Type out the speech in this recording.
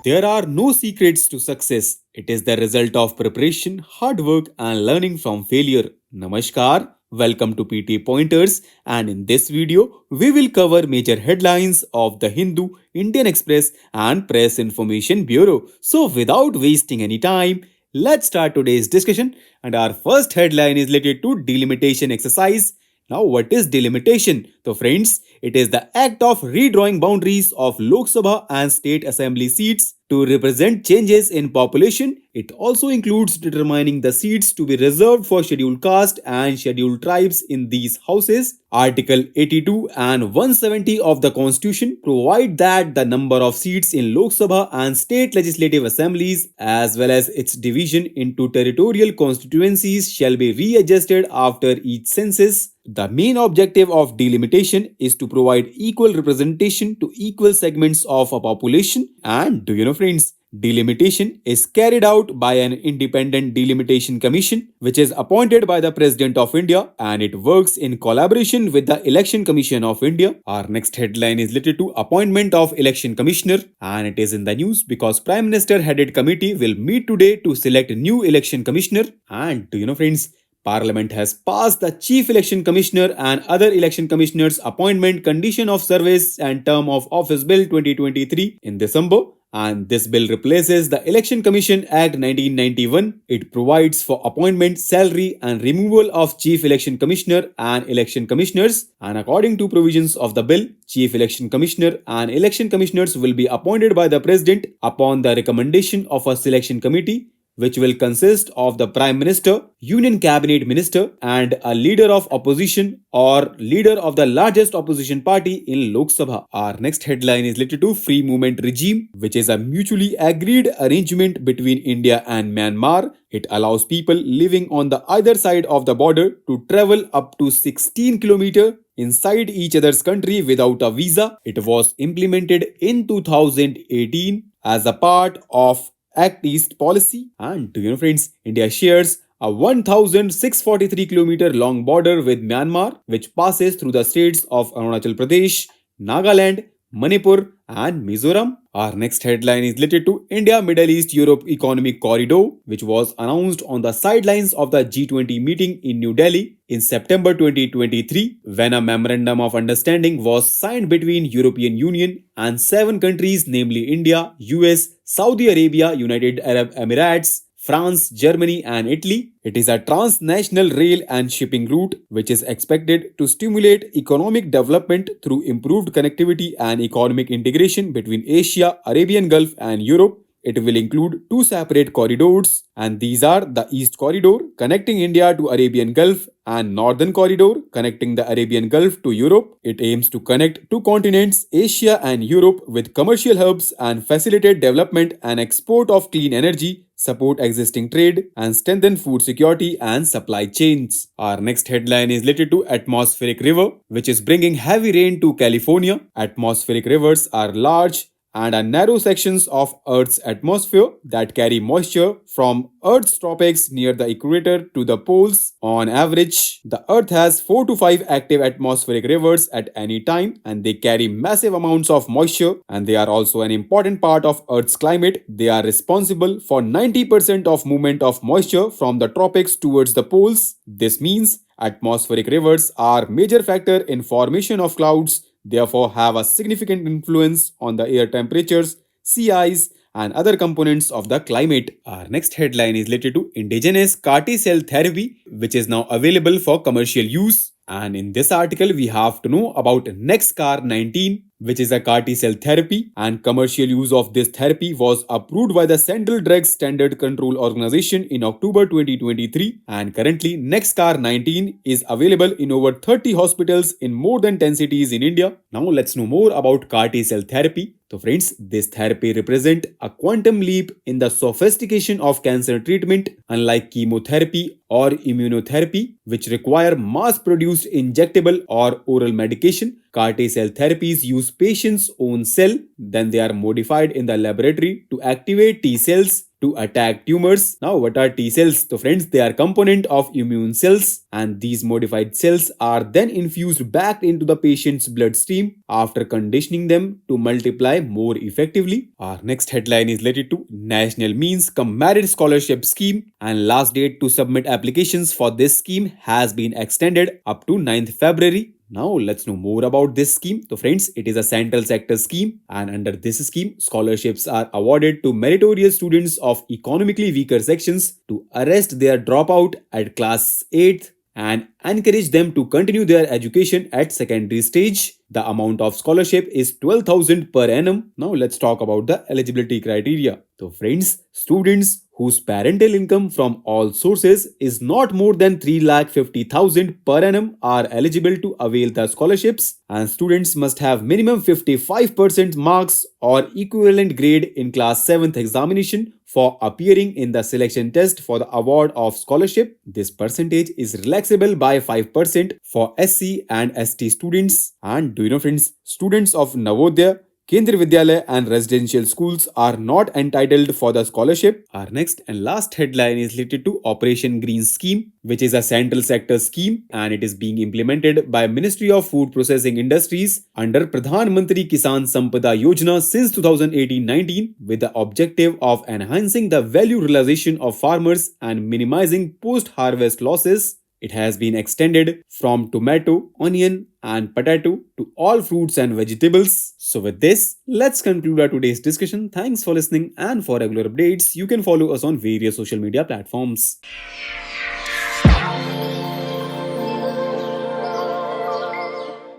There are no secrets to success. It is the result of preparation, hard work, and learning from failure. Namaskar. Welcome to PT Pointers, and in this video, we will cover major headlines of the Hindu, Indian Express, and Press Information Bureau. So, without wasting any time, let's start today's discussion. And our first headline is related to delimitation exercise. Now, what is delimitation? So, friends, it is the act of redrawing boundaries of Lok Sabha and state assembly seats to represent changes in population. It also includes determining the seats to be reserved for scheduled caste and scheduled tribes in these houses. Article 82 and 170 of the Constitution provide that the number of seats in Lok Sabha and state legislative assemblies, as well as its division into territorial constituencies, shall be readjusted after each census. The main objective of delimitation is to provide equal representation to equal segments of a population. And do you know, friends, delimitation is carried out by an independent delimitation commission which is appointed by the President of India, and it works in collaboration with the Election Commission of India. Our next headline is related to appointment of election commissioner, and it is in the news because Prime Minister headed committee will meet today to select new election commissioner. And do you know, friends, Parliament has passed the Chief Election Commissioner and other election commissioners appointment condition of service and term of office bill 2023 in December, and this bill replaces the Election Commission Act 1991. It provides for appointment, salary and removal of Chief Election Commissioner and election commissioners, and according to provisions of the bill, Chief Election Commissioner and election commissioners will be appointed by the President upon the recommendation of a selection committee which will consist of the Prime Minister, Union Cabinet Minister, and a leader of opposition or leader of the largest opposition party in Lok Sabha. Our next headline is related to Free Movement Regime, which is a mutually agreed arrangement between India and Myanmar. It allows people living on the either side of the border to travel up to 16 kilometers inside each other's country without a visa. It was implemented in 2018 as a part of Act East policy. And do you know, friends, India shares a 1,643 kilometer long border with Myanmar, which passes through the states of Arunachal Pradesh, Nagaland, Manipur, and Mizoram. Our next headline is related to India Middle East Europe Economic Corridor, which was announced on the sidelines of the G20 meeting in New Delhi in September 2023, when a memorandum of understanding was signed between European Union and 7 countries, namely India, US, Saudi Arabia, United Arab Emirates, France, Germany, and Italy. It is a transnational rail and shipping route which is expected to stimulate economic development through improved connectivity and economic integration between Asia, Arabian Gulf, and Europe. It will include 2 separate corridors, and these are the East Corridor connecting India to Arabian Gulf and Northern Corridor connecting the Arabian Gulf to Europe. It aims to connect 2 continents, Asia and Europe, with commercial hubs and facilitate development and export of clean energy, support existing trade, and strengthen food security and supply chains. Our next headline is related to atmospheric river, which is bringing heavy rain to California. Atmospheric rivers are large and are narrow sections of Earth's atmosphere that carry moisture from Earth's tropics near the equator to the poles. On average, the Earth has 4 to 5 active atmospheric rivers at any time, and they carry massive amounts of moisture, and they are also an important part of Earth's climate. They are responsible for 90% of movement of moisture from the tropics towards the poles. This means atmospheric rivers are major factor in formation of clouds, therefore have a significant influence on the air temperatures, sea ice, and other components of the climate. Our next headline is related to indigenous CAR T cell therapy, which is now available for commercial use. And in this article, we have to know about NextCar 19, which is a CAR T cell therapy, and commercial use of this therapy was approved by the Central Drugs Standard Control Organization in October 2023, and currently NextCar 19 is available in over 30 hospitals in more than 10 cities in India. Now let's know more about CAR T cell therapy. So friends, this therapy represents a quantum leap in the sophistication of cancer treatment, unlike chemotherapy or immunotherapy, which require mass-produced injectable or oral medication. CAR T cell therapies use patients' own cell, then they are modified in the laboratory to activate T cells, to attack tumors. Now, what are T cells? So, friends, they are component of immune cells, and these modified cells are then infused back into the patient's bloodstream after conditioning them to multiply more effectively. Our next headline is related to National Means Cum Merit Scholarship Scheme, and last date to submit applications for this scheme has been extended up to 9th February. Now let's know more about this scheme. So friends, it is a central sector scheme, and under this scheme, scholarships are awarded to meritorious students of economically weaker sections to arrest their dropout at class 8th and encourage them to continue their education at secondary stage. The amount of scholarship is 12,000 per annum. Now let's talk about the eligibility criteria. So friends, students whose parental income from all sources is not more than 3,50,000 per annum are eligible to avail the scholarships, and students must have minimum 55% marks or equivalent grade in class 7th examination for appearing in the selection test for the award of scholarship. This percentage is relaxable by 5% for SC and ST students. And do you know friends, students of Navodaya, Kendriya Vidyalaya and residential schools are not entitled for the scholarship. Our next and last headline is related to Operation Green Scheme, which is a central sector scheme, and it is being implemented by Ministry of Food Processing Industries under Pradhan Mantri Kisan Sampada Yojana since 2018-19 with the objective of enhancing the value realization of farmers and minimizing post-harvest losses. It has been extended from tomato, onion, and potato to all fruits and vegetables. So, with this, let's conclude our today's discussion. Thanks for listening, and for regular updates, you can follow us on various social media platforms.